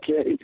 Okay.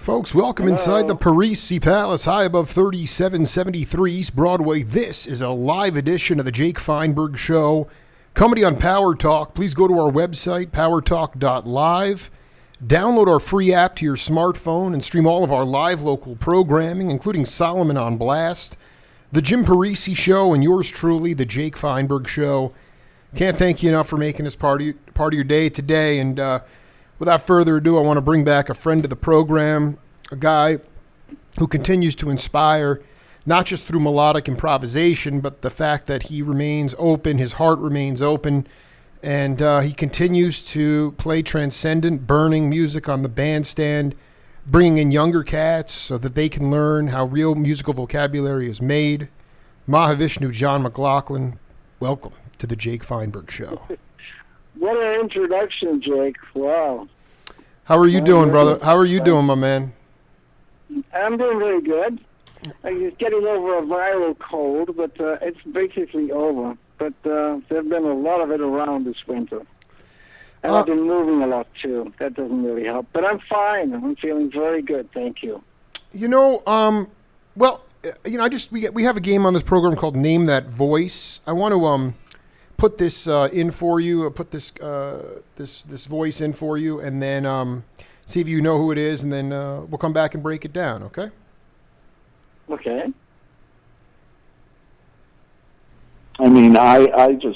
Folks, welcome inside the Parisi Palace, high above 3773 East Broadway. This is a live edition of the Jake Feinberg Show, comedy on Power Talk. Please go to our website, powertalk.live. Download our free app to your smartphone and stream all of our live local programming, including Solomon on Blast, the Jim Parisi Show, and yours truly, the Jake Feinberg Show. Can't thank you enough for making this part of your day today. And without further ado, I want to bring back a friend of the program, a guy who continues to inspire, not just through melodic improvisation, but the fact that he remains open, his heart remains open, and he continues to play transcendent, burning music on the bandstand, bringing in younger cats so that they can learn how real musical vocabulary is made. Mahavishnu John McLaughlin, welcome to the Jake Feinberg Show. What an introduction, Jake. Wow. How are you doing, brother? How are you doing, my man? I'm doing very good. I'm just getting over a viral cold, but it's basically over. But there have been a lot of it around this winter. And I've been moving a lot, too. That doesn't really help. But I'm fine. I'm feeling very good. Thank you. We have a game on this program called Name That Voice. I want to put this in for you. Put this this voice in for you, and then see if you know who it is, and then we'll come back and break it down. Okay? Okay. I mean,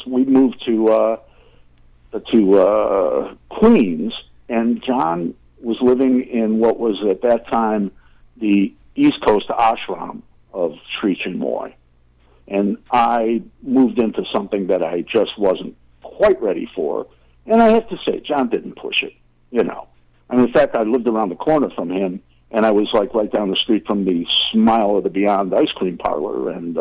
we moved to Queens, and John was living in what was at that time the East Coast ashram of Sri Chimnoy. And I moved into something that I just wasn't quite ready for. And I have to say, John didn't push it, you know. And in fact, I lived around the corner from him, and I was like right down the street from the Smile of the Beyond ice cream parlor. And,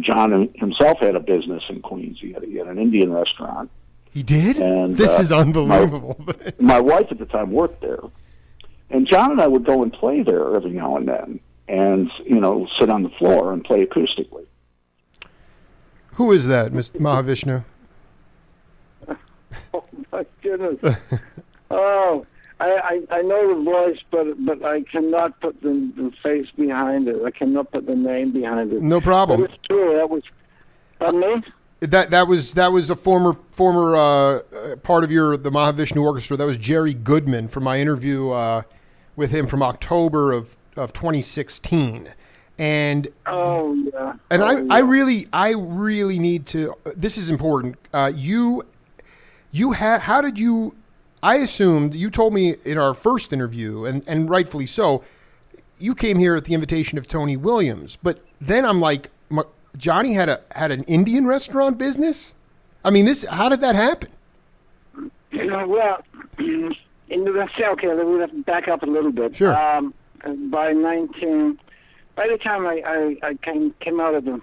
John himself had a business in Queens. He had an Indian restaurant. He did? And, this is unbelievable. My wife at the time worked there. And John and I would go and play there every now and then and, sit on the floor and play acoustically. Who is that, Mr. Mahavishnu? Oh, my goodness. Oh, I know the voice, but I cannot put the face behind it. I cannot put the name behind it. No problem. But it's true. That was... Pardon me? That was a former part of the Mahavishnu Orchestra. That was Jerry Goodman from my interview with him from October of 2016. And I really need to. This is important. I assumed you told me in our first interview, and rightfully so, you came here at the invitation of Tony Williams. But then I'm like, Johnny had an Indian restaurant business. I mean, how did that happen? Well, okay, we have to back up a little bit. Sure. By the time I came out of the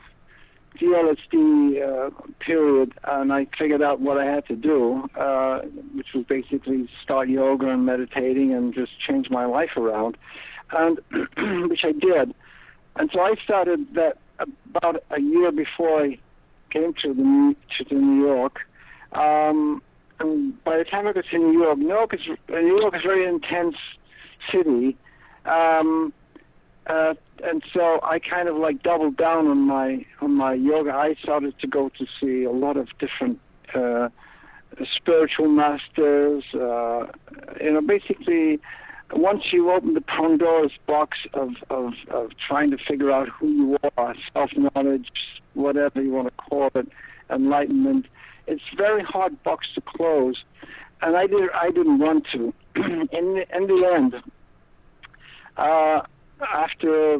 LSD period, and I figured out what I had to do, which was basically start yoga and meditating and just change my life around, and which I did. And so I started that about a year before I came to New York. And by the time I got to New York, New York is a very intense city. And so I kind of like doubled down on my yoga. I started to go to see a lot of different spiritual masters. Basically, once you open the Pandora's box of trying to figure out who you are, self-knowledge, whatever you want to call it, enlightenment, it's a very hard box to close. And I didn't want to. In the end, after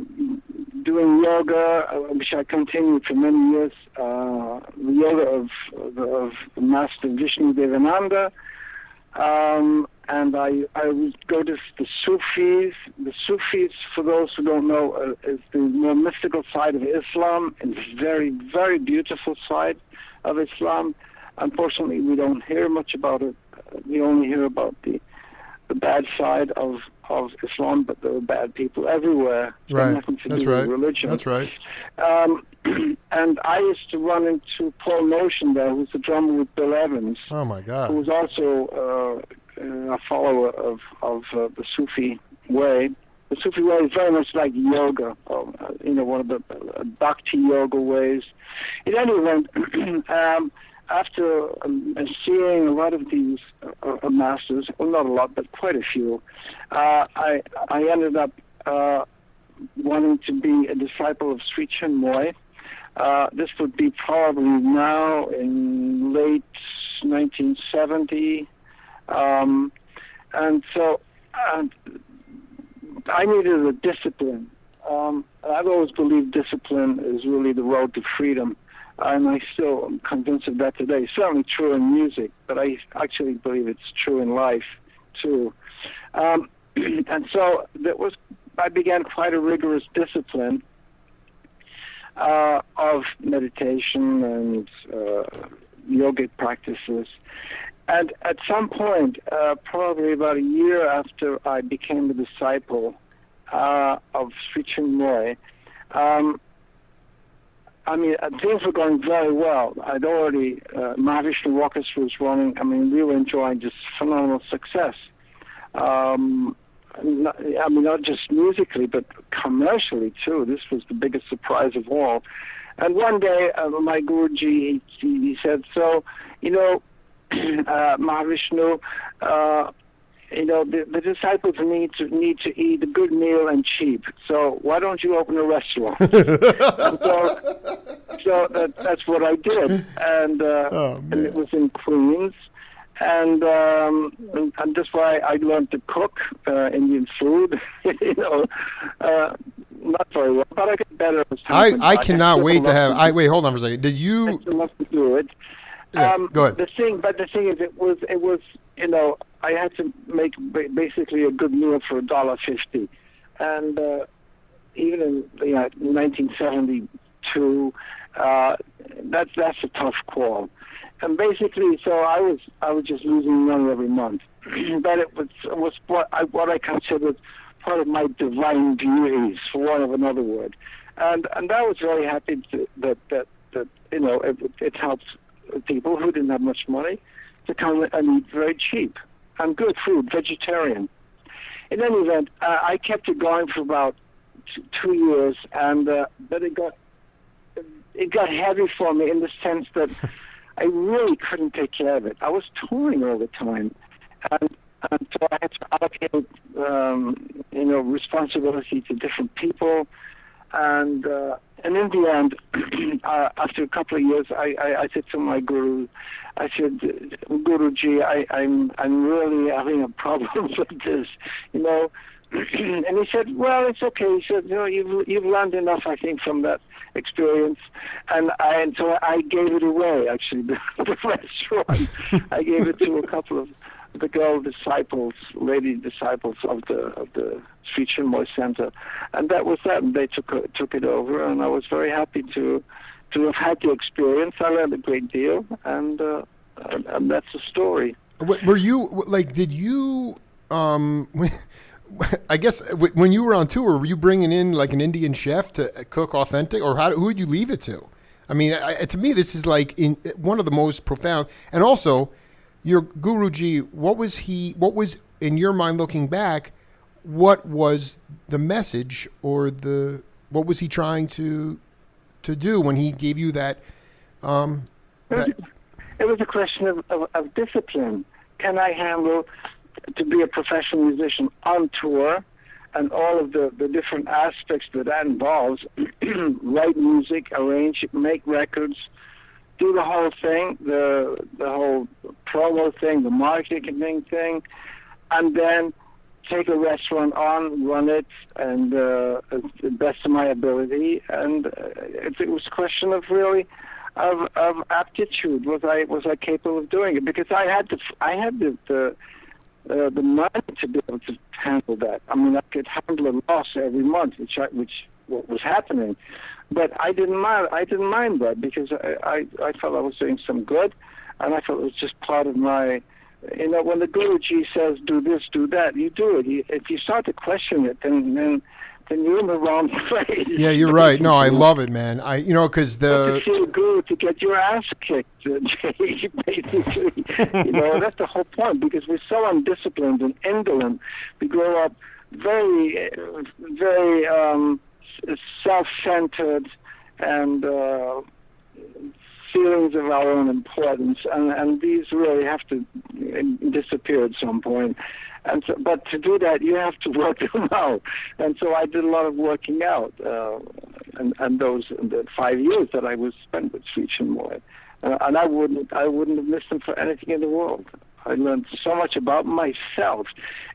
doing yoga, which I continued for many years, the yoga of Master Vishnu Devananda, and I would go to the Sufis. The Sufis, for those who don't know, is the more mystical side of Islam, and very, very beautiful side of Islam. Unfortunately, we don't hear much about it. We only hear about the bad side of Islam, but there are bad people everywhere. Right. Nothing to That's do right. with religion. That's right. And I used to run into Paul Motion there, who's the drummer with Bill Evans, Oh my God. who was also a follower of the Sufi way. The Sufi way is very much like yoga, one of the bhakti yoga ways. In any event, after seeing a lot of these masters, well, not a lot, but quite a few, I ended up wanting to be a disciple of Sri Chimnoy. This would be probably now in late 1970. And so I needed a discipline. I've always believed discipline is really the road to freedom. And I still am convinced of that today. Certainly true in music, but I actually believe it's true in life, too. And so I began quite a rigorous discipline of meditation and yogic practices. And at some point, probably about a year after I became a disciple of Sri Chimnoy, things were going very well. I'd already, Mahavishnu Orchestra was running. We were enjoying just phenomenal success. Not just musically, but commercially, too. This was the biggest surprise of all. And one day, my Guruji, he said, so, Mahavishnu, the disciples need to eat a good meal and cheap. So why don't you open a restaurant? so that's what I did, and it was in Queens, and that's why I learned to cook Indian food. Not very well, but I get better as time. I cannot wait to have. Wait, hold on for a second. Did you? I still love to do it. Yeah, go ahead. The thing is, it was. I had to make basically a good meal for $1.50, and even in 1972, that's a tough call. And basically, so I was just losing money every month, but it was what I considered part of my divine duties, for want of another word, and I was very happy that it helped people who didn't have much money to come and eat very cheap and good food, vegetarian. In any event, I kept it going for about 2 years, and but it got heavy for me in the sense that I really couldn't take care of it. I was touring all the time, and so I had to allocate responsibility to different people, and in the end, after a couple of years, I said to my guru, I said, Guruji, I'm really having a problem with this, And he said, well, it's okay. He said, you've learned enough, I think, from that experience. And so I gave it away, actually, the restaurant. I gave it to a couple of the lady disciples of the Sri Chimnoy Center, and that was that. And they took it over, and I was very happy to have had the experience. I learned a great deal, and that's the story. Were you Did you? I guess when you were on tour, were you bringing in like an Indian chef to cook authentic, or who would you leave it to? I mean, to me, this is like one of the most profound. And also, your Guruji, what was in your mind looking back? What was the message, or what was he trying to do when he gave you that? It was a question of discipline. Can I handle to be a professional musician on tour and all of the different aspects that involves? Write music, arrange it, make records, do the whole thing, the whole promo thing, the marketing thing, and then take a restaurant on, run it, and to the best of my ability. And it was a question of really of aptitude. Was I capable of doing it? Because I had the money to be able to handle that. I mean, I could handle a loss every month, which what was happening, but I didn't mind that because I felt I was doing some good, and I felt it was just part of my. When the Guruji says do this, do that, you do it. If you start to question it, then you're in the wrong place. Yeah, you're right. No, I love it, man. Because to feel good, to get your ass kicked, basically. That's the whole point, because we're so undisciplined and indolent. We grow up very, very self-centered and feelings of our own importance, and these really have to disappear at some point. And so, but to do that, you have to work them out. And so I did a lot of working out, and the 5 years that I was spent with Sri Chimnoy, and I wouldn't have missed them for anything in the world. I learned so much about myself,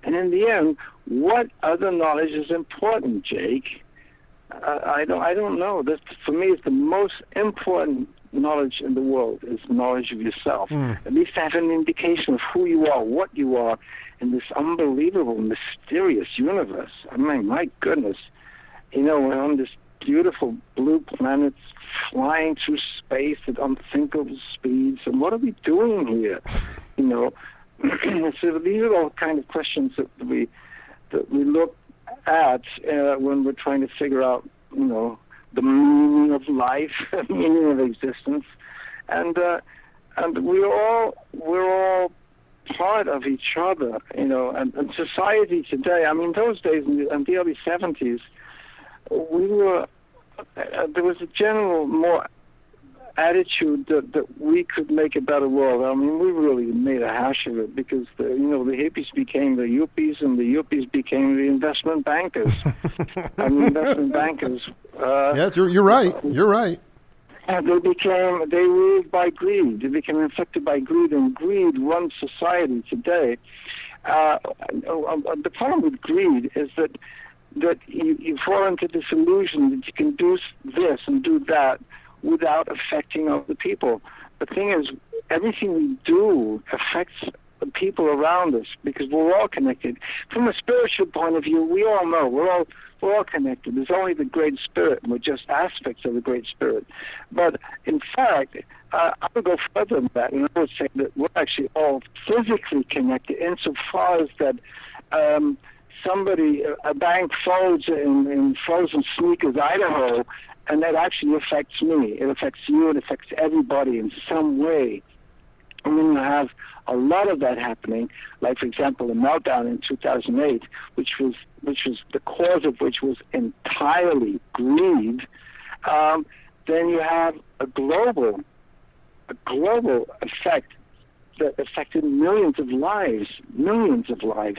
and in the end, what other knowledge is important, Jake? I don't know. This, for me, is the most important knowledge in the world, is knowledge of yourself. At least have an indication of who you are, what you are in this unbelievable, mysterious universe. I mean, my goodness, we're on this beautiful blue planet flying through space at unthinkable speeds, and what are we doing here? So these are all kind of questions that we look at when we're trying to figure out, the meaning of life, meaning of existence, and we're all part of each other, and society today. I mean, those days in the early 70s, there was a general more attitude that we could make a better world. I mean, we really made a hash of it because the hippies became the yuppies, and the yuppies became the investment bankers. And the investment bankers. You're right. You're right. And they ruled by greed. They became infected by greed, and greed runs society today. The problem with greed is that you fall into this illusion that you can do this and do that without affecting other people. The thing is, everything we do affects the people around us because we're all connected. From a spiritual point of view, we all know we're all connected. There's only the Great Spirit, and we're just aspects of the Great Spirit. But in fact, I would go further than that, and I would say that we're actually all physically connected insofar as that a bank folds in frozen Sneakers, Idaho, and that actually affects me. It affects you. It affects everybody in some way. And when you have a lot of that happening, like, for example, the meltdown in 2008, which was the cause of which was entirely greed, then you have a global effect that affected millions of lives. Millions of lost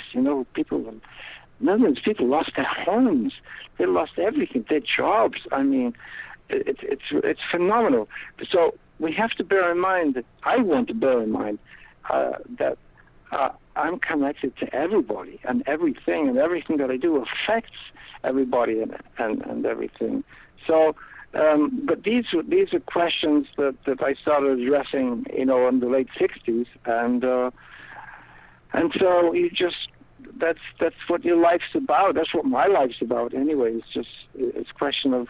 their homes. They lost everything, their jobs. I mean, it's phenomenal. So we have to bear in mind I want to bear in mind that I'm connected to everybody and everything that I do affects everybody and everything. So, but these are questions that I started addressing, in the late '60s, and so you just. That's what your life's about. That's what my life's about. Anyway, it's a question of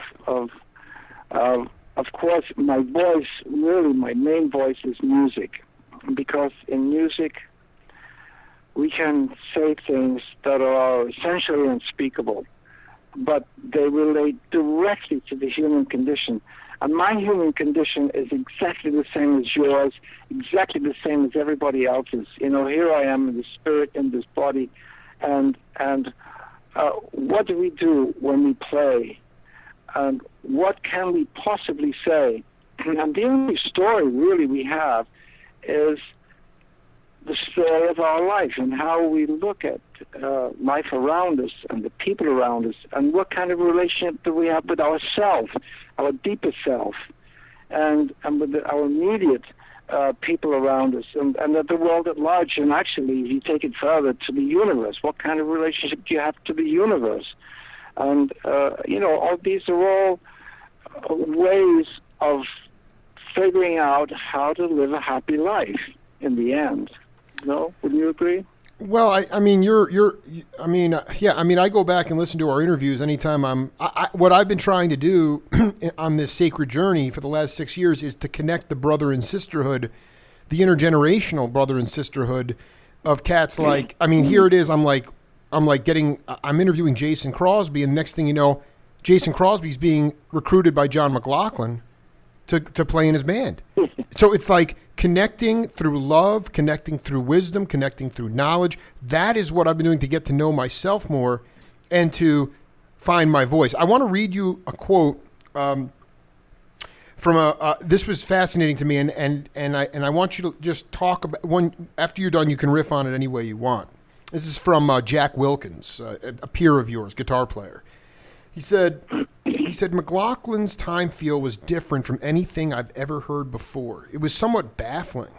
course, my voice. Really, my main voice is music, because in music we can say things that are essentially unspeakable, but they relate directly to the human condition. And my human condition is exactly the same as yours, exactly the same as everybody else's. Here I am in the spirit, in this body, and what do we do when we play? And what can we possibly say? And the only story really we have is the story of our life and how we look at life around us and the people around us, and what kind of relationship do we have with ourselves, our deeper self, and with our immediate people around us, and the world at large. And actually, if you take it further to the universe, what kind of relationship do you have to the universe? And, all these are all ways of figuring out how to live a happy life in the end. No? Wouldn't you agree? Well, I go back and listen to our interviews anytime what I've been trying to do on this sacred journey for the last 6 years is to connect the brother and sisterhood, the intergenerational brother and sisterhood of cats like, here it is, I'm interviewing Jason Crosby, and the next thing you know, Jason Crosby's being recruited by John McLaughlin to play in his band. So it's like connecting through love, connecting through wisdom, connecting through knowledge. That is what I've been doing to get to know myself more and to find my voice. I want to read you a quote from this was fascinating to me, and I want you to just talk about one. After you're done, you can riff on it any way you want. This is from Jack Wilkins, a peer of yours, guitar player. He said, McLaughlin's time feel was different from anything I've ever heard before. It was somewhat baffling.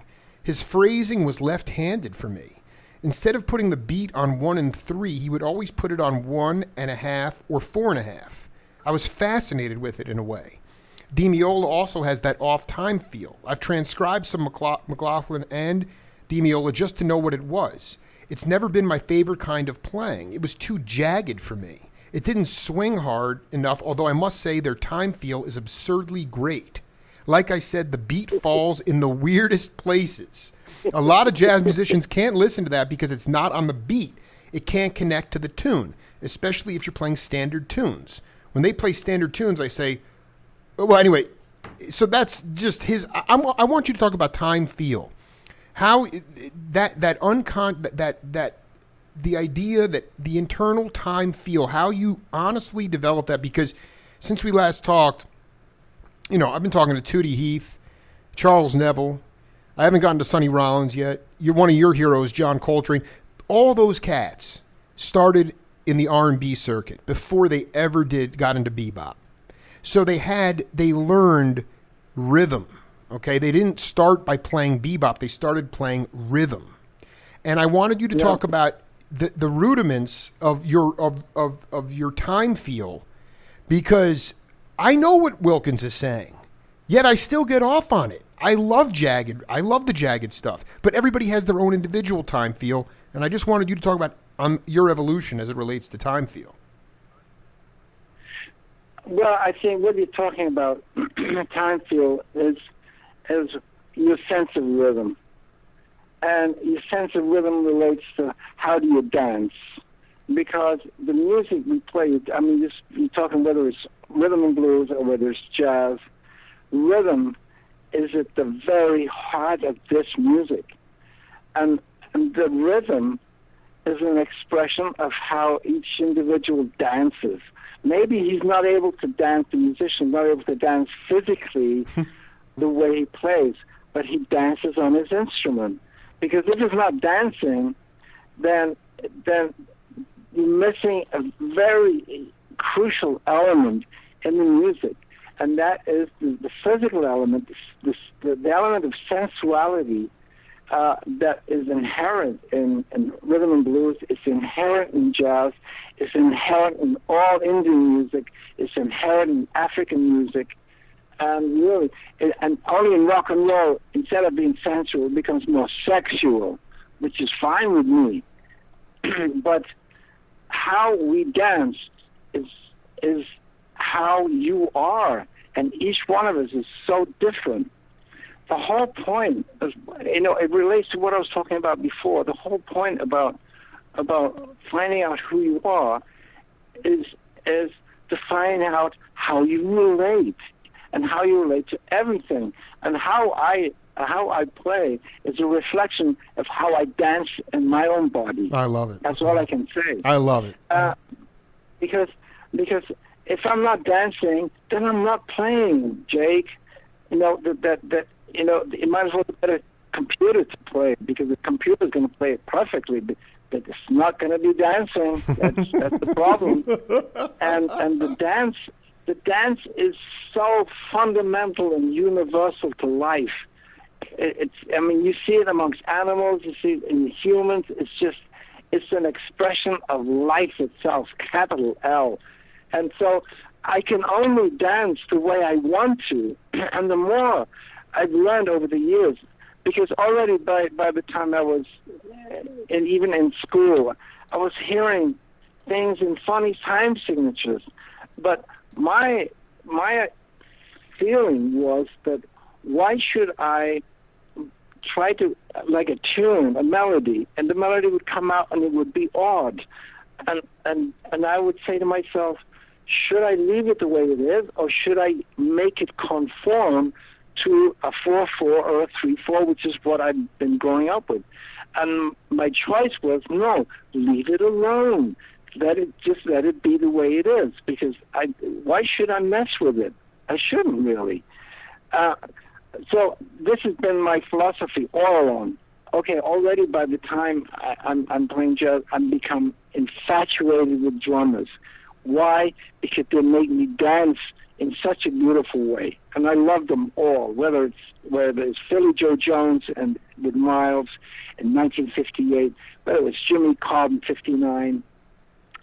His phrasing was left-handed for me. Instead of putting the beat on 1 and 3, he would always put it on 1.5 or 4.5. I was fascinated with it in a way. DiMeola also has that off-time feel. I've transcribed some McLaughlin and DiMeola just to know what it was. It's never been my favorite kind of playing. It was too jagged for me. It didn't swing hard enough, although I must say their time feel is absurdly great. Like I said, the beat falls in the weirdest places. A lot of jazz musicians can't listen to that because it's not on the beat. It can't connect to the tune, especially if you're playing standard tunes. When they play standard tunes, I say, well, anyway, so that's just his. I want you to talk about time feel. How the idea that the internal time feel, how you honestly develop that, because since we last talked, I've been talking to Tootie Heath, Charles Neville. I haven't gotten to Sonny Rollins yet. One of your heroes, John Coltrane. All those cats started in the R&B circuit before they ever got into bebop. So they learned rhythm. Okay, they didn't start by playing bebop. They started playing rhythm. And I wanted you to talk about the rudiments of your time feel, because I know what Wilkins is saying, yet I still get off on it. I love the jagged stuff, but everybody has their own individual time feel, and I just wanted you to talk about your evolution as it relates to time feel. Well, I think what you're talking about, time feel, is your sense of rhythm. And your sense of rhythm relates to how do you dance. Because the music we play, you're talking whether it's rhythm and blues or whether it's jazz, rhythm is at the very heart of this music. And the rhythm is an expression of how each individual dances. Maybe he's not able to dance, the musician not able to dance physically the way he plays, but he dances on his instrument. Because if he's not dancing, then you're missing a very crucial element in the music, and that is the physical element, the element of sensuality that is inherent in rhythm and blues. It's inherent in jazz. It's inherent in all Indian music. It's inherent in African music. And really, and only in rock and roll, instead of being sensual, it becomes more sexual, which is fine with me. But how we dance is how you are, and each one of us is so different. The whole point is, it relates to what I was talking about before. The whole point about finding out who you are is to find out how you relate. and how you relate to everything. And how I play is a reflection of how I dance in my own body. I love it. That's all I can say. I love it. Because if I'm not dancing, then I'm not playing, Jake. You know, it might as well be a computer to play, because the computer's going to play it perfectly, but it's not going to be dancing. That's the problem. And the dance is so fundamental and universal to life. You see it amongst animals, you see it in humans. It's an expression of life itself, capital L. And so I can only dance the way I want to. And the more I've learned over the years, because already by the time I was, and even in school, I was hearing things in funny time signatures. But my feeling was that why should I try to, like a tune, a melody, and the melody would come out and it would be odd. And I would say to myself, should I leave it the way it is, or should I make it conform to a 4/4 or a 3/4, which is what I've been growing up with? And my choice was, no, leave it alone. Let it be the way it is, because why should I mess with it? I shouldn't really. So this has been my philosophy all along. Okay, already by the time I'm playing jazz, I'm become infatuated with drummers. Why? Because they make me dance in such a beautiful way, and I love them all. Whether it's Philly Joe Jones and with Miles in 1958, whether it's Jimmy Cobb in '59.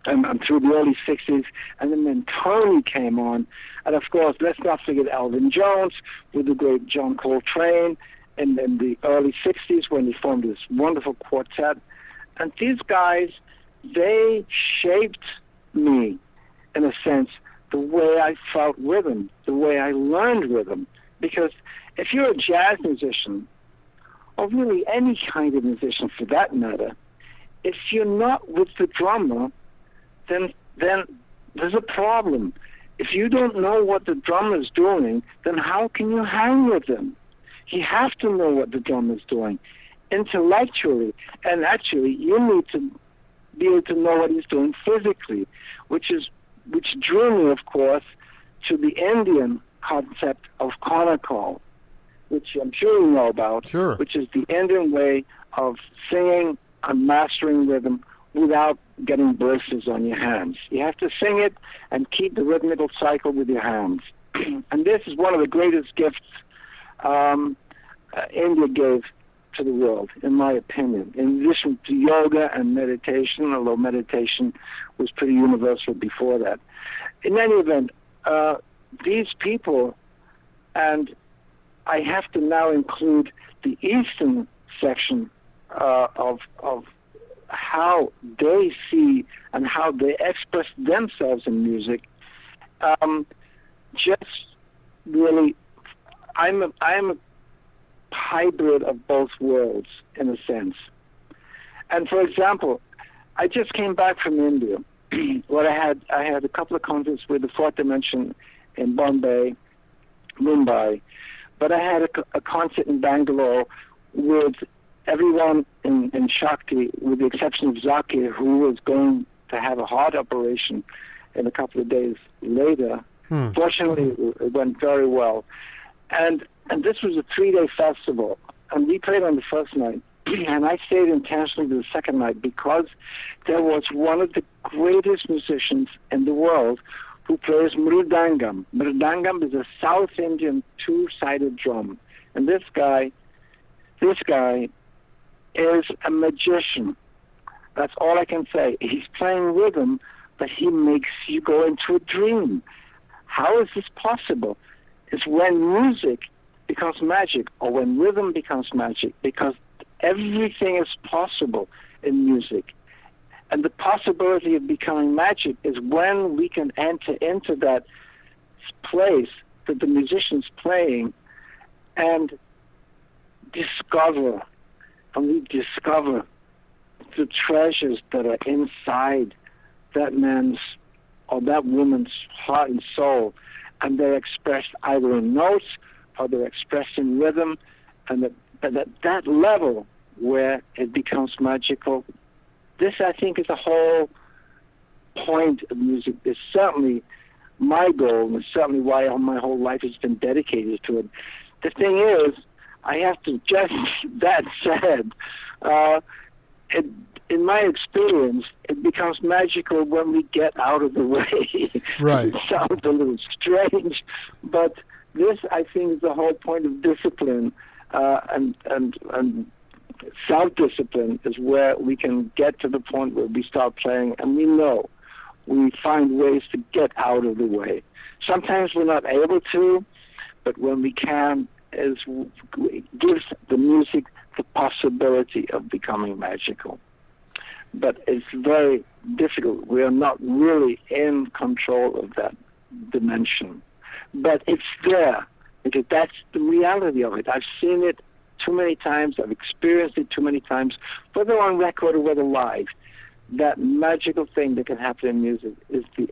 And through the early 60s, and then when Tony came on, and of course, let's not forget Elvin Jones with the great John Coltrane in the early 60s when he formed this wonderful quartet. And these guys, they shaped me, in a sense, the way I felt rhythm, the way I learned rhythm. Because if you're a jazz musician, or really any kind of musician for that matter, if you're not with the drummer, then there's a problem. If you don't know what the drummer is doing, then how can you hang with them? You have to know what the drummer is doing intellectually, and actually you need to be able to know what he's doing physically, which drew me, of course, to the Indian concept of corner call, which I'm sure you know about, sure. Which is the Indian way of singing and mastering rhythm without getting blisters on your hands. You have to sing it and keep the rhythmical cycle with your hands. And this is one of the greatest gifts India gave to the world, in my opinion. In addition to yoga and meditation, although meditation was pretty universal before that. In any event, these people, and I have to now include the eastern section of how they see and how they express themselves in music, just really, I'm a hybrid of both worlds, in a sense. And for example, I just came back from India, where I had a couple of concerts with the Fourth Dimension in Bombay, Mumbai, but I had a concert in Bangalore with everyone in Shakti, with the exception of Zakir, who was going to have a heart operation in a couple of days later. Fortunately, it went very well. And this was a 3-day festival, and we played on the first night, and I stayed intentionally to the second night because there was one of the greatest musicians in the world who plays mridangam. Mridangam is a South Indian two-sided drum, and this guy is a magician. That's all I can say. He's playing rhythm, but he makes you go into a dream. How is this possible? It's when music becomes magic, or when rhythm becomes magic, because everything is possible in music. And the possibility of becoming magic is when we can enter into that place that the musician's playing and discover the treasures that are inside that man's or that woman's heart and soul. and they're expressed either in notes or they're expressed in rhythm, and that level where it becomes magical. This, I think, is the whole point of music. It's certainly my goal, and it's certainly why my whole life has been dedicated to it. The thing is, I have to just, that said, in my experience, it becomes magical when we get out of the way. Right. It sounds a little strange, but this, I think, is the whole point of discipline, and self-discipline is where we can get to the point where we start playing, and we find ways to get out of the way. Sometimes we're not able to, but when we can, it gives the music the possibility of becoming magical. But it's very difficult. We are not really in control of that dimension. But it's there, because that's the reality of it. I've seen it too many times. I've experienced it too many times, whether on record or whether live. That magical thing that can happen in music is the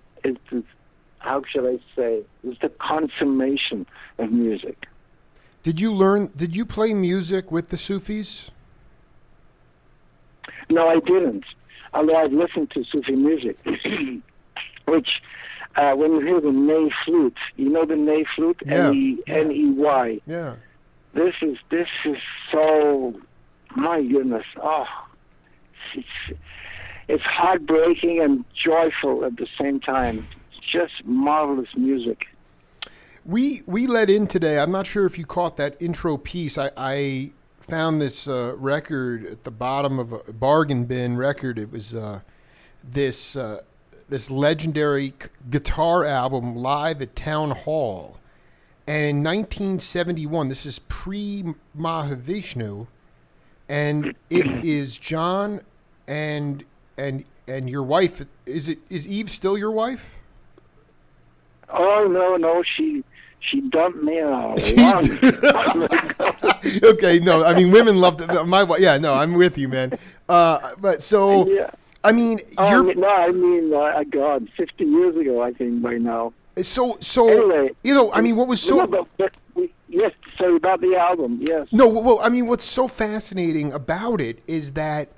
how shall I say, is the consummation of music. Did you play music with the Sufis? No, I didn't. Although I've listened to Sufi music, which, when you hear the ney flute, you know the ney flute? Yeah. N-E-Y. Yeah. This is so, my goodness, it's heartbreaking and joyful at the same time. It's just marvelous music. We led in today. I'm not sure if you caught that intro piece. I found this record at the bottom of a bargain bin record. It was this legendary guitar album, Live at Town Hall. And in 1971, this is pre-Mahavishnu, and it is John and your wife. Is Eve still your wife? Oh no, she dumped me a long time ago. Okay, no, I mean women love my wife. Yeah, no, I'm with you, man. But so, yeah. I mean, God, 50 years ago, I think by now. So anyway, I mean, what was so? Yes, sorry about the album. Yes. No, well, I mean, what's so fascinating about it is that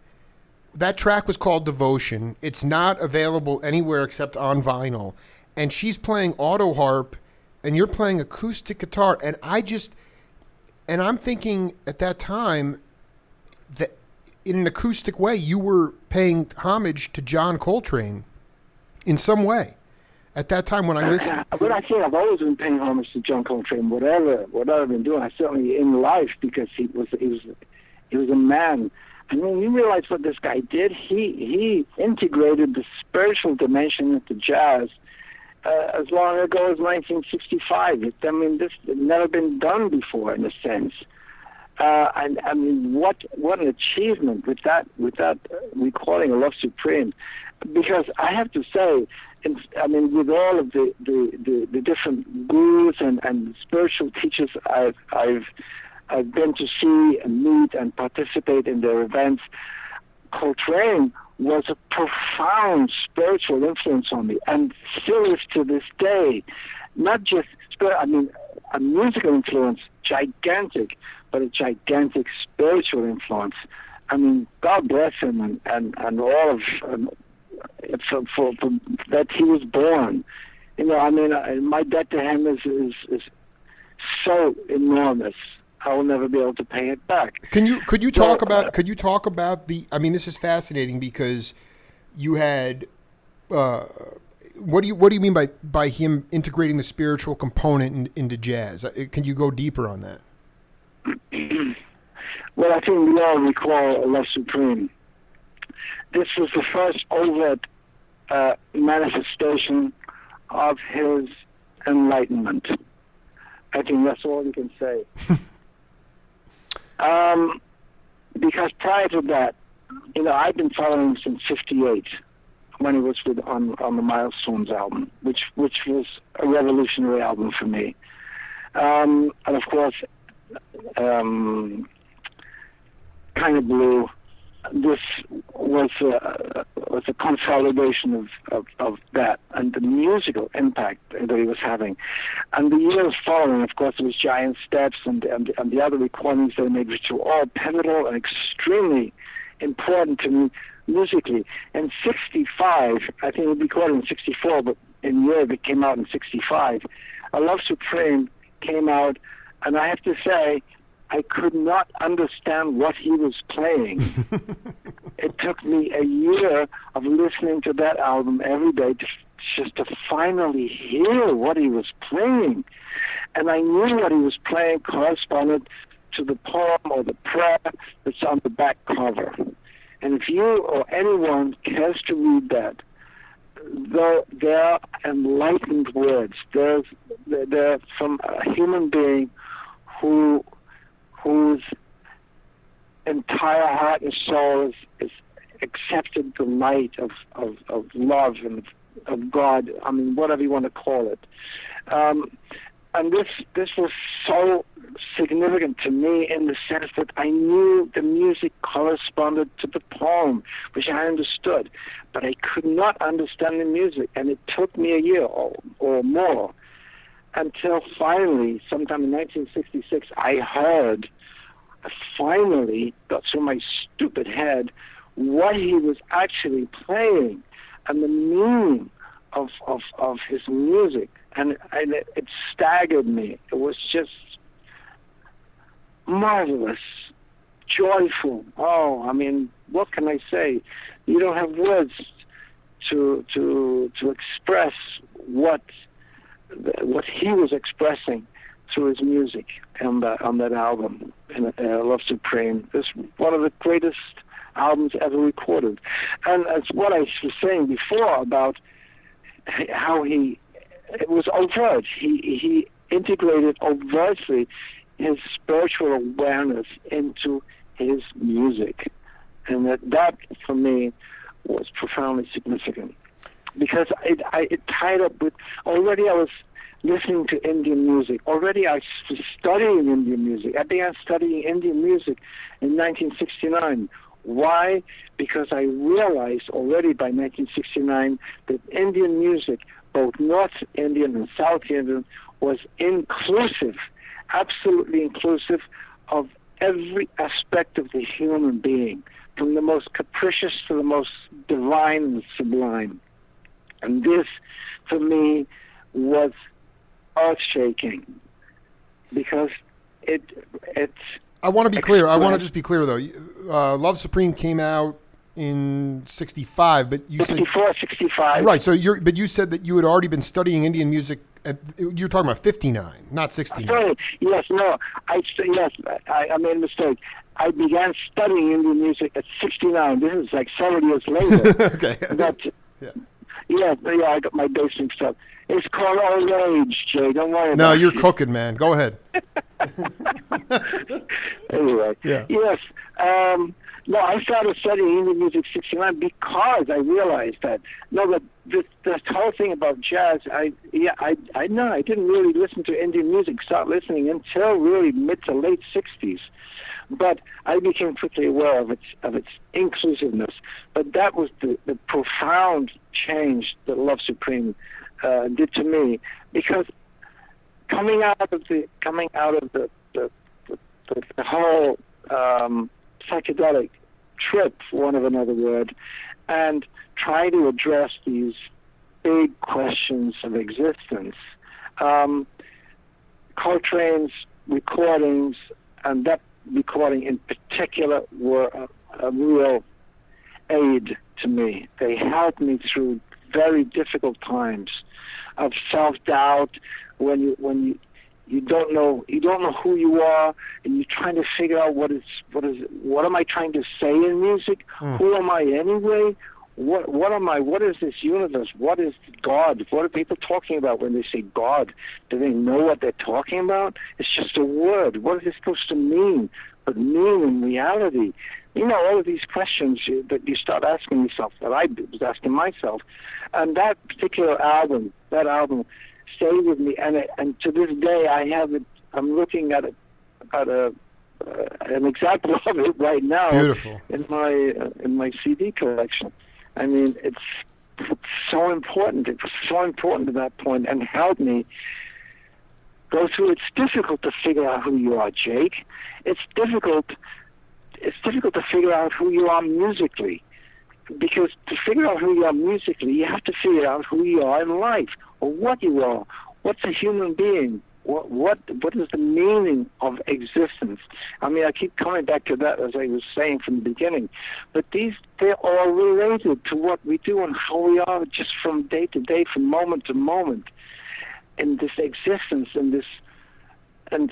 track was called Devotion. It's not available anywhere except on vinyl, and she's playing auto harp, and you're playing acoustic guitar, and I'm thinking at that time that in an acoustic way you were paying homage to John Coltrane in some way. At that time when I listened... But I think I've always been paying homage to John Coltrane, whatever I've been doing. I certainly in life, because he was a man. And when you realize what this guy did, he integrated the spiritual dimension into jazz as long ago as 1965. I mean, this had never been done before, in a sense. And I mean, what an achievement with that recording of Love Supreme. Because I have to say, I mean, with all of the different gurus and spiritual teachers I've been to see and meet and participate in their events, Coltrane was a profound spiritual influence on me, and still is to this day. Not just a musical influence, gigantic, but a gigantic spiritual influence. I mean, God bless him and all of for that he was born. I mean, my debt to him is so enormous. I will never be able to pay it back. Could you talk about the? I mean, this is fascinating because you had. What do you mean by him integrating the spiritual component into jazz? Can you go deeper on that? Well, I think we all recall Love Supreme. This was the first overt manifestation of his enlightenment. I think that's all we can say. Because prior to that, I've been following him since '58, when he was on the Milestones album, which was a revolutionary album for me. And of course, Kind of Blue, this was a consolidation of that and the musical impact that he was having. And the years following, of course, it was Giant Steps and the other recordings that he made, which were all pivotal and extremely important to me musically. In 65, I think it recorded in 64, but in Europe it came out in 65, A Love Supreme came out, and I have to say, I could not understand what he was playing. It took me a year of listening to that album every day just to finally hear what he was playing. And I knew what he was playing corresponded to the poem or the prayer that's on the back cover. And if you or anyone cares to read that, they're enlightened words. They're from a human being whose entire heart and soul is accepted the light of love and of God. I mean, whatever you want to call it. And this was so significant to me in the sense that I knew the music corresponded to the poem, which I understood, but I could not understand the music, and it took me a year or more until finally, sometime in 1966, I finally got through my stupid head what he was actually playing and the meaning of his music. And it staggered me. It was just marvelous, joyful. Oh, I mean, what can I say? You don't have words to express what he was expressing through his music on that album, Love Supreme. It's one of the greatest albums ever recorded. And it's what I was saying before about how it was overt. He integrated overtly his spiritual awareness into his music. And that for me, was profoundly significant. Because it tied up with, already I was listening to Indian music. Already I was studying Indian music. I began studying Indian music in 1969. Why? Because I realized already by 1969 that Indian music, both North Indian and South Indian, was inclusive, absolutely inclusive of every aspect of the human being, from the most capricious to the most divine and sublime. And this, for me, was earth-shaking, because it's... I want to be clear. I want to just be clear, though. Love Supreme came out in 65, but you 64, said... 65. Right, so you said that you had already been studying Indian music. You're talking about 59, not 69. Sorry, yes, no. I made a mistake. I began studying Indian music at 69. This is like 7 years later. Okay. But, yeah, I got my dates mixed up. It's called old age, Jay. Don't worry about it. No, you're cooking, man. Go ahead. Anyway, yes. No, I started studying Indian music 69 because I realized that this whole thing about jazz. I didn't really listen to Indian music. Start listening until really mid to late 60s. But I became quickly aware of its inclusiveness. But that was the profound change that Love Supreme did to me, because coming out of the whole psychedelic trip, for want of another word, and try to address these big questions of existence. Coltrane's recordings, and that recording in particular, were a real aid to me. They helped me through very difficult times of self-doubt, when you don't know who you are, and you're trying to figure out what am I trying to say in music? Who am I anyway? What am I? What is this universe? What is God? What are people talking about when they say God? Do they know what they're talking about? It's just a word. What is it supposed to mean? But mean in reality? You know, all of these questions that you start asking yourself, that I was asking myself. And that particular album stayed with me. And to this day, I have it. I'm looking at a an example of it right now. Beautiful. In my CD collection. I mean, it's so important. It was so important at that point, and helped me go through. It's difficult to figure out who you are, Jake. It's difficult to figure out who you are musically, because to figure out who you are musically, you have to figure out who you are in life, or what you are. What's a human being? What is the meaning of existence? I mean, I keep coming back to that, as I was saying from the beginning. But they're all related to what we do and how we are, just from day to day, from moment to moment, in this existence, and this, and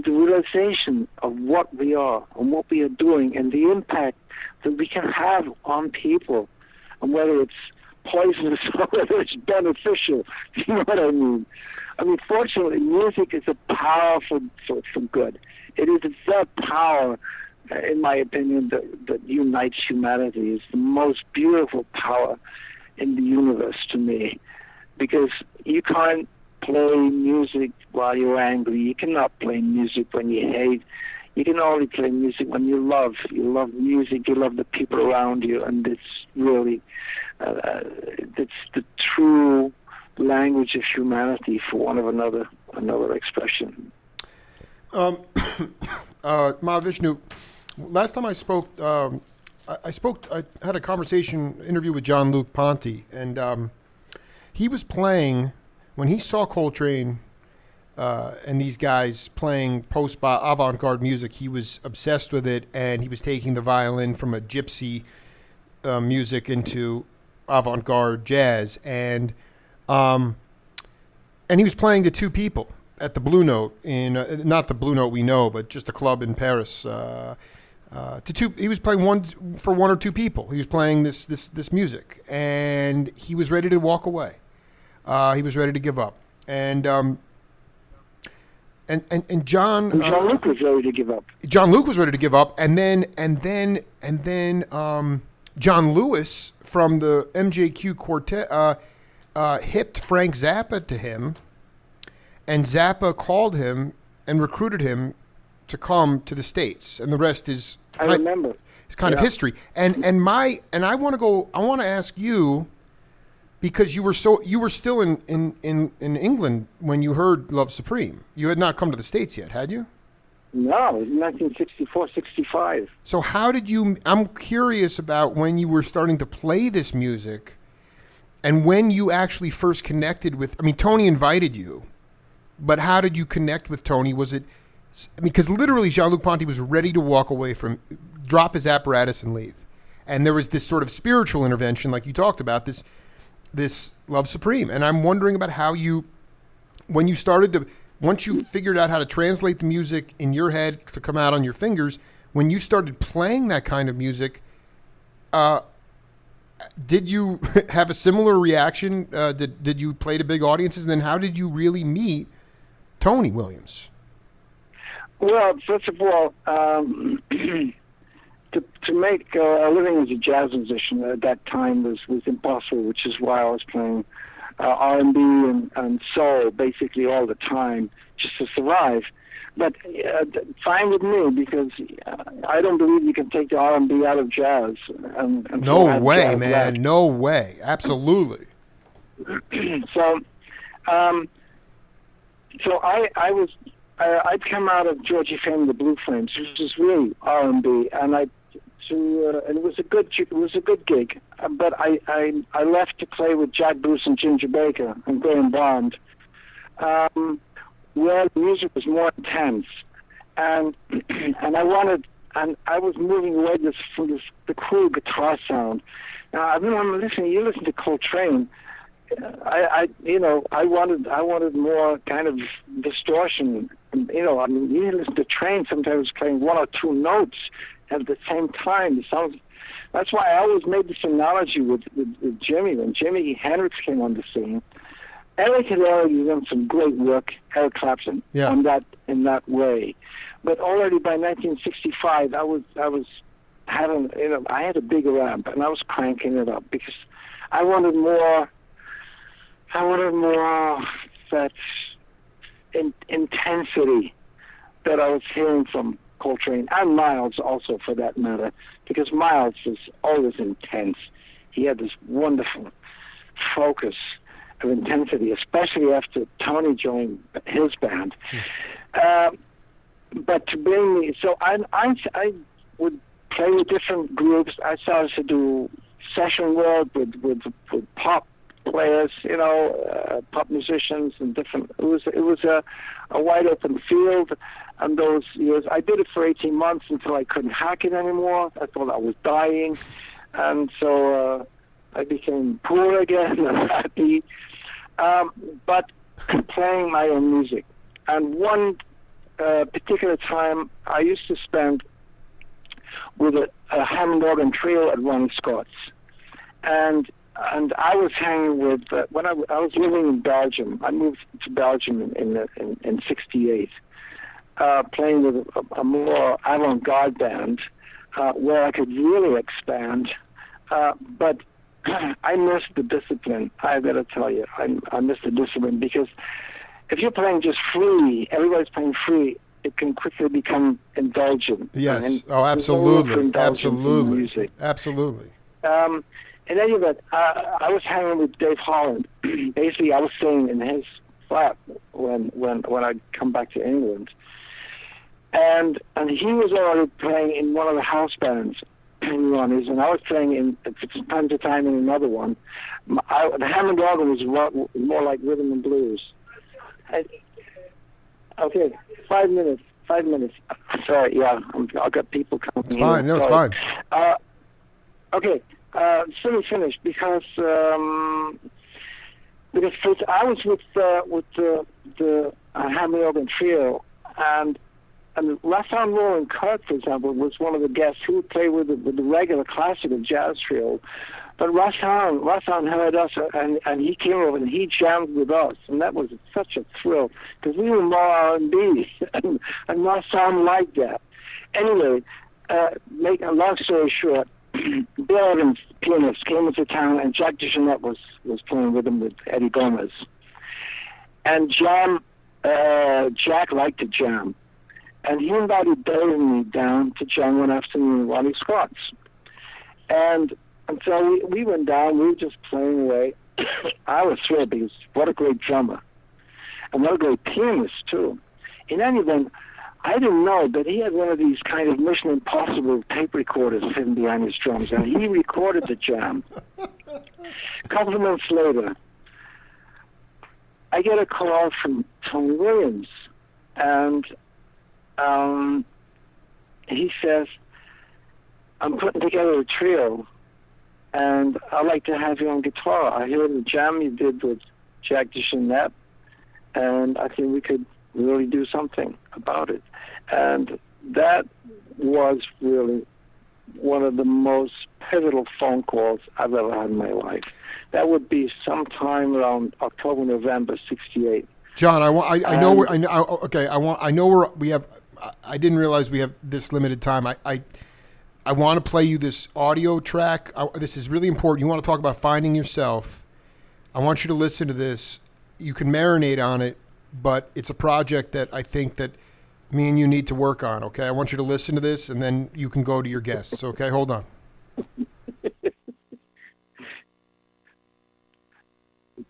the realization of what we are and what we are doing, and the impact that we can have on people, and whether it's poisonous or whether it's beneficial. You know what I mean? I mean, fortunately, music is a power for good. It is the power, in my opinion, that unites humanity. It's the most beautiful power in the universe to me, because you can't play music while you're angry. You cannot play music when you hate. You can only play music when you love. You love music. You love the people around you, and it's really it's the true language of humanity, for want of another expression. Mahavishnu, last time I spoke, I had a interview with John Luke Ponty, and he was playing, when he saw Coltrane and these guys playing post-avant-garde music, he was obsessed with it, and he was taking the violin from a gypsy music into avant-garde jazz, and he was playing to two people at the Blue Note in not the Blue Note we know, but just a club in Paris. He was playing one or two people. He was playing this music, and he was ready to walk away. He was ready to give up, and John Luke was ready to give up. John Luke was ready to give up, and then John Lewis from the MJQ quartet hipped Frank Zappa to him, and Zappa called him and recruited him to come to the States, and the rest is I remember. It's kind of history. And I want to ask you, because you were still in England when you heard Love Supreme. You had not come to the States yet, had you? No, it was 1964, 65. So how did you, I'm curious about when you were starting to play this music and when you actually first connected with, I mean, Tony invited you, but how did you connect with Tony? Was it, because literally Jean-Luc Ponty was ready to walk away drop his apparatus and leave. And there was this sort of spiritual intervention, like you talked about, this Love Supreme. And I'm wondering about how you, when you started to, once you figured out how to translate the music in your head to come out on your fingers, when you started playing that kind of music, did you have a similar reaction? Did you play to big audiences? And then how did you really meet Tony Williams? Well, first of all, to make a living as a jazz musician at that time was impossible, which is why I was playing R&B and soul basically all the time just to survive. But fine with me, because I don't believe you can take the R&B out of jazz. And no way, man. Left. No way. Absolutely. So I'd come out of Georgie Fame and the Blue Flames, which is really R&B, and and it was a good gig. But I left to play with Jack Bruce and Ginger Baker and Graham Bond, where the music was more intense, and I was moving away from the cool guitar sound. Now I remember listening. You listen to Coltrane. I wanted more kind of distortion. I mean, you listen to Train sometimes playing one or two notes at the same time. It sounds. That's why I always made this analogy with Jimmy. When Jimi Hendrix came on the scene, Eric had already done some great work, Eric Clapton, in that way. But already by 1965, I had a bigger amp, and I was cranking it up because I wanted more that intensity that I was hearing from Coltrane, and Miles also for that matter, because Miles was always intense. He had this wonderful focus of intensity, especially after Tony joined his band. But to bring me, so I would play with different groups. I started to do session work with pop players, pop musicians and different. It was a wide open field. And those years, I did it for 18 months until I couldn't hack it anymore. I thought I was dying, and so I became poor again and happy. But playing my own music. And one particular time, I used to spend with a Hammond organ trio at Ronnie Scott's, and I was hanging with when I was living in Belgium. I moved to Belgium in '68. Playing with a more avant-garde band where I could really expand, but I missed the discipline. I gotta tell you, I missed the discipline, because if you're playing just free, everybody's playing free, it can quickly become indulgent. Yes. Absolutely. Absolutely. Absolutely. In any event, I was hanging with Dave Holland. Basically, I was staying in his flat when I come back to England. And he was already playing in one of the house bands in Ronnie's, and I was playing from time to time in another one. The Hammond organ was more like rhythm and blues. Okay, 5 minutes. Sorry, yeah, I've got people coming. It's fine. No, it's fine. Okay, let me finish, because I was with the Hammond organ trio, and Rassan Roland Kirk, for example, was one of the guests who would play with the regular classical jazz trio. But Rassan heard us, and he came over and he jammed with us, and that was such a thrill, because we were more R&B, and Rassan liked that. Anyway, make a long story short, Bill Evans, pianist, came into town, and Jack DeJohnette was playing with him with Eddie Gomez. And Jack liked to jam. And he invited Dave and me down to jam one afternoon at Ronnie Scott's. And so we went down, we were just playing away. I was thrilled, because what a great drummer. And what a great pianist, too. In any event, I didn't know that he had one of these kind of Mission Impossible tape recorders hidden behind his drums, and he recorded the jam. A couple of months later, I get a call from Tony Williams, and he says, I'm putting together a trio, and I'd like to have you on guitar. I heard the jam you did with Jack DeJohnette, and I think we could really do something about it. And that was really one of the most pivotal phone calls I've ever had in my life. That would be sometime around October, November '68. John, I didn't realize we have this limited time. I want to play you this audio track. This is really important. You want to talk about finding yourself. I want you to listen to this. You can marinate on it, but it's a project that I think that me and you need to work on, okay? I want you to listen to this, and then you can go to your guests, okay? Hold on.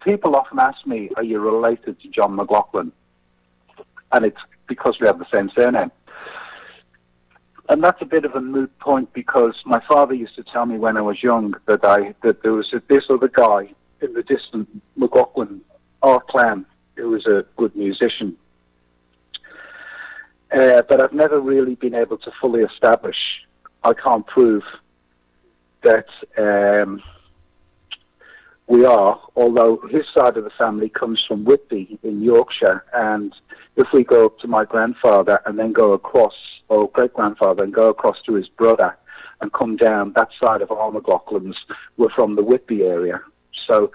People often ask me, are you related to John McLaughlin? And it's because we have the same surname. And that's a bit of a moot point, because my father used to tell me when I was young that there was this other guy in the distant McLaughlin art clan who was a good musician. But I've never really been able to fully establish, I can't prove that we are, although his side of the family comes from Whitby in Yorkshire, and if we go up to my grandfather and then go across, or great-grandfather, and go across to his brother and come down that side of our McLaughlins, we're from the Whitby area. So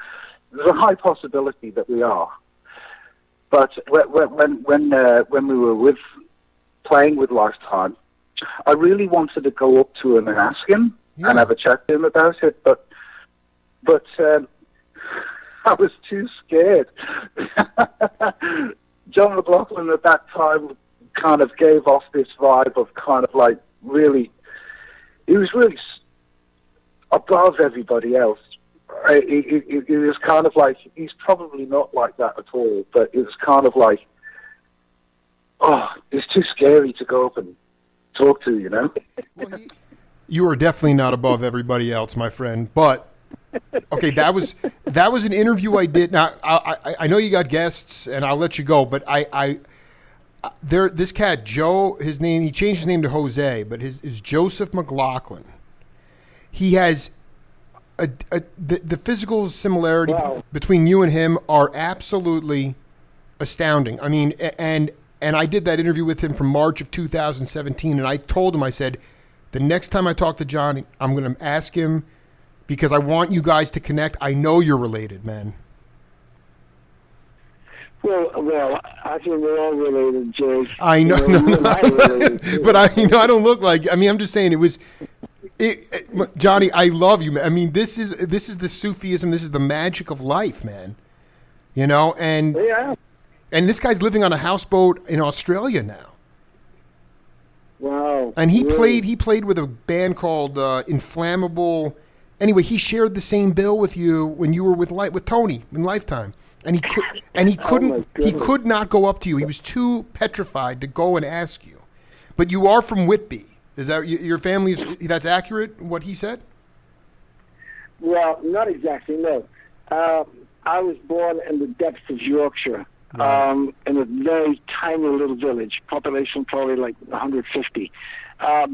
there's a high possibility that we are. But when we were playing with Lifetime, I really wanted to go up to him and ask him and have a chat to him about it, but I was too scared. John McLaughlin at that time kind of gave off this vibe of kind of like really, he was really above everybody else. It was kind of like, he's probably not like that at all, but it was kind of like, oh, it's too scary to go up and talk to, you know? Well, you are definitely not above everybody else, my friend. But okay, that was an interview I did. Now I know you got guests, and I'll let you go. But this cat Joe, his name, he changed his name to Jose, but his is Joseph McLaughlin. He has the physical similarity between you and him are absolutely astounding. I mean, and I did that interview with him from March of 2017, and I told him, I said, the next time I talk to John, I'm going to ask him because I want you guys to connect. I know you're related, man. Well, I think we're all related, Jake. I know, but I don't look like. I mean, I'm just saying it was. Johnny, I love you, man. I mean, this is the Sufism. This is the magic of life, man. You know, and yeah. And this guy's living on a houseboat in Australia now. Wow. And he really? played with a band called Inflammable. Anyway, he shared the same bill with you when you were with Tony in Lifetime. And he could not go up to you. He was too petrified to go and ask you. But you are from Whitby. Is that your family's? That's accurate. What he said? Well, not exactly. No, I was born in the depths of Yorkshire, Right. in a very tiny little village, population probably like 150,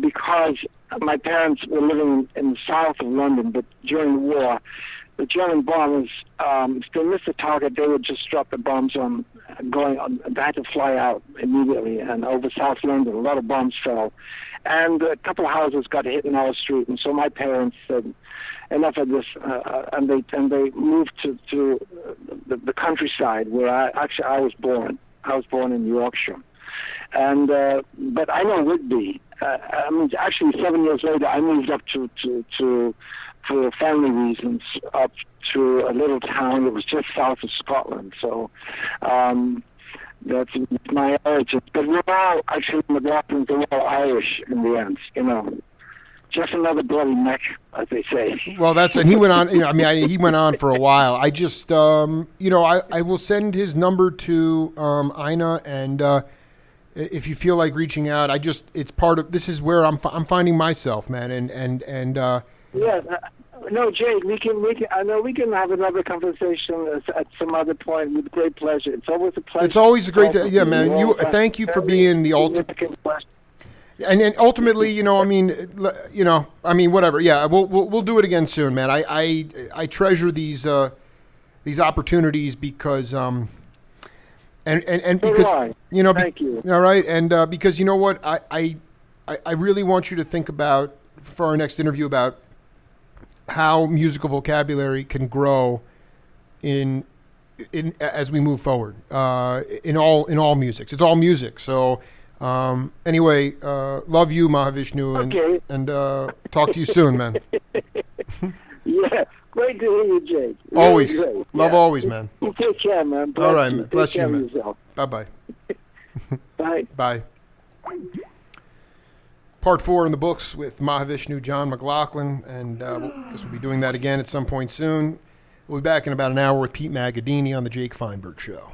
because my parents were living in the south of London, but during the war, the German bombers, if they missed the target, they would just drop the bombs on, they had to fly out immediately, and over South London, a lot of bombs fell. And a couple of houses got hit in our street, and so my parents said, enough of this, and they moved to the countryside where I was born. I was born in Yorkshire, and but I know Whitby. I mean, actually, 7 years later, I moved up for family reasons up to a little town that was just south of Scotland. So that's my origins. But we're all actually McLaughlins, we're all Irish in the end, you know. Just another bloody neck, as they say. Well, and he went on. You know, I mean, he went on for a while. I just, you know, I will send his number to Ina, and if you feel like reaching out, it's part of. This is where I'm finding myself, man, and. Yeah, no, Jake, we can. I know we can have another conversation at some other point with great pleasure. It's always a pleasure. It's always great yeah, man. Thank you for being the ultimate. And ultimately, you know, I mean, whatever. Yeah, we'll do it again soon, man. I treasure these opportunities because and because you know, thank you. All right, and because you know what, I really want you to think about for our next interview about how musical vocabulary can grow in as we move forward in all musics. It's all music, so. Anyway, love you, Mahavishnu, and talk to you soon, man. Yeah, great to hear you, Jake. Really always. Great. Love always, man. You take care, man. Bless all right, you. man. Bless you, man. Yourself. Bye-bye. Bye. Bye. Part 4 in the books with Mahavishnu, John McLaughlin, and I guess we'll be doing that again at some point soon. We'll be back in about an hour with Pete Magadini on the Jake Feinberg Show.